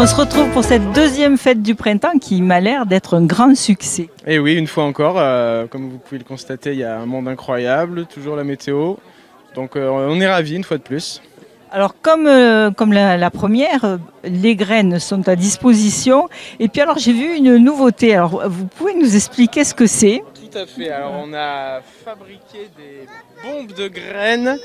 On se retrouve pour cette deuxième fête du printemps qui m'a l'air d'être un grand succès. Et oui, une fois encore, comme vous pouvez le constater, il y a un monde incroyable, toujours la météo. Donc on est ravis une fois de plus. Alors comme la première, les graines sont à disposition. Et puis alors j'ai vu une nouveauté. Alors vous pouvez nous expliquer ce que c'est? Tout à fait. Alors on a fabriqué des bombes de graines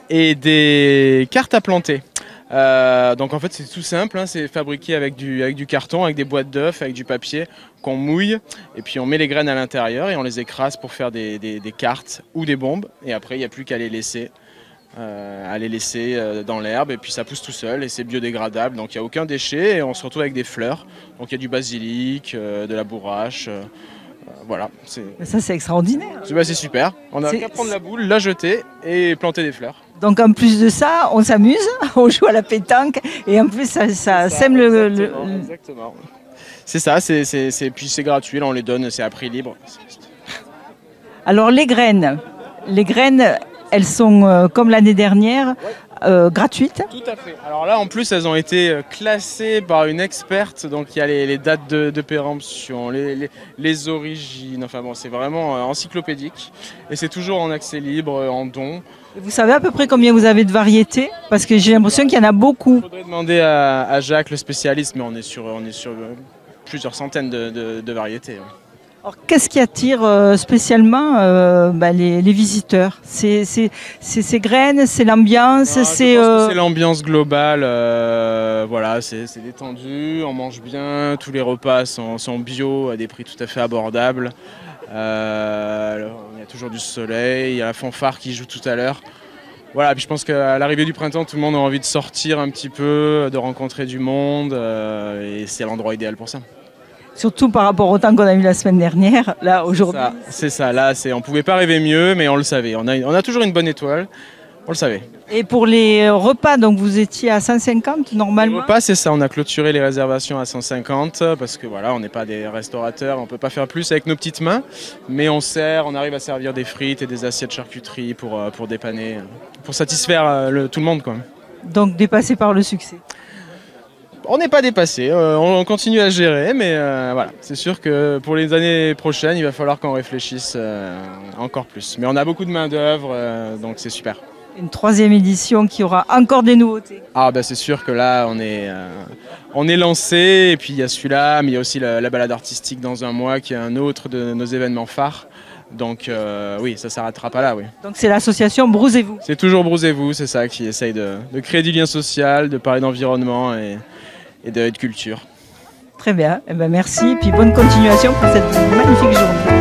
et des cartes à planter. Donc en fait c'est tout simple, hein, c'est fabriqué avec du carton, avec des boîtes d'œufs, avec du papier qu'on mouille et puis on met les graines à l'intérieur et on les écrase pour faire des cartes ou des bombes et après il n'y a plus qu'à les laisser. Dans l'herbe et puis ça pousse tout seul et c'est biodégradable donc il n'y a aucun déchet et on se retrouve avec des fleurs. Donc il y a du basilic, de la bourrache, voilà. Ça c'est extraordinaire. C'est super, on a qu'à prendre la boule, la jeter et planter des fleurs. Donc en plus de ça, on s'amuse, on joue à la pétanque et en plus ça sème Exactement. C'est ça, puis c'est gratuit, là on les donne, c'est à prix libre. Alors les graines, elles sont comme l'année dernière, gratuites. Tout à fait. Alors là, en plus, elles ont été classées par une experte. Donc il y a les dates de péremption, les origines. Enfin bon, c'est vraiment encyclopédique. Et c'est toujours en accès libre, en don. Et vous savez à peu près combien vous avez de variétés? Parce que j'ai l'impression qu'il y en a beaucoup. Il faudrait demander à Jacques, le spécialiste, mais on est sur plusieurs centaines de variétés. Alors, qu'est-ce qui attire spécialement les visiteurs? C'est ces graines, c'est l'ambiance, c'est l'ambiance globale. Voilà, c'est détendu, on mange bien, tous les repas sont bio à des prix tout à fait abordables. Il y a toujours du soleil, il y a la fanfare qui joue tout à l'heure. Voilà, puis je pense qu'à l'arrivée du printemps, tout le monde a envie de sortir un petit peu, de rencontrer du monde, et c'est l'endroit idéal pour ça. Surtout par rapport au temps qu'on a eu la semaine dernière, là aujourd'hui. C'est ça, là on pouvait pas rêver mieux, mais on le savait. On a toujours une bonne étoile, on le savait. Et pour les repas, donc vous étiez à 150 normalement? Les repas, c'est ça, on a clôturé les réservations à 150 parce que voilà, on n'est pas des restaurateurs, on peut pas faire plus avec nos petites mains, mais on arrive à servir des frites et des assiettes charcuterie pour dépanner, pour satisfaire tout le monde, quoi. Donc dépassé par le succès. On n'est pas dépassé, on continue à gérer, mais voilà, c'est sûr que pour les années prochaines, il va falloir qu'on réfléchisse encore plus. Mais on a beaucoup de main d'œuvre, donc c'est super. Une troisième édition qui aura encore des nouveautés. Ah bah c'est sûr que là, on est lancé, et puis il y a celui-là, mais il y a aussi la balade artistique dans un mois, qui est un autre de nos événements phares. Donc oui, ça ne s'arrêtera pas là, oui. Donc c'est l'association Brousez-vous. C'est toujours Brousez-vous, c'est ça, qui essaye de créer du lien social, de parler d'environnement et de culture. Très bien, eh ben merci et puis bonne continuation pour cette magnifique journée.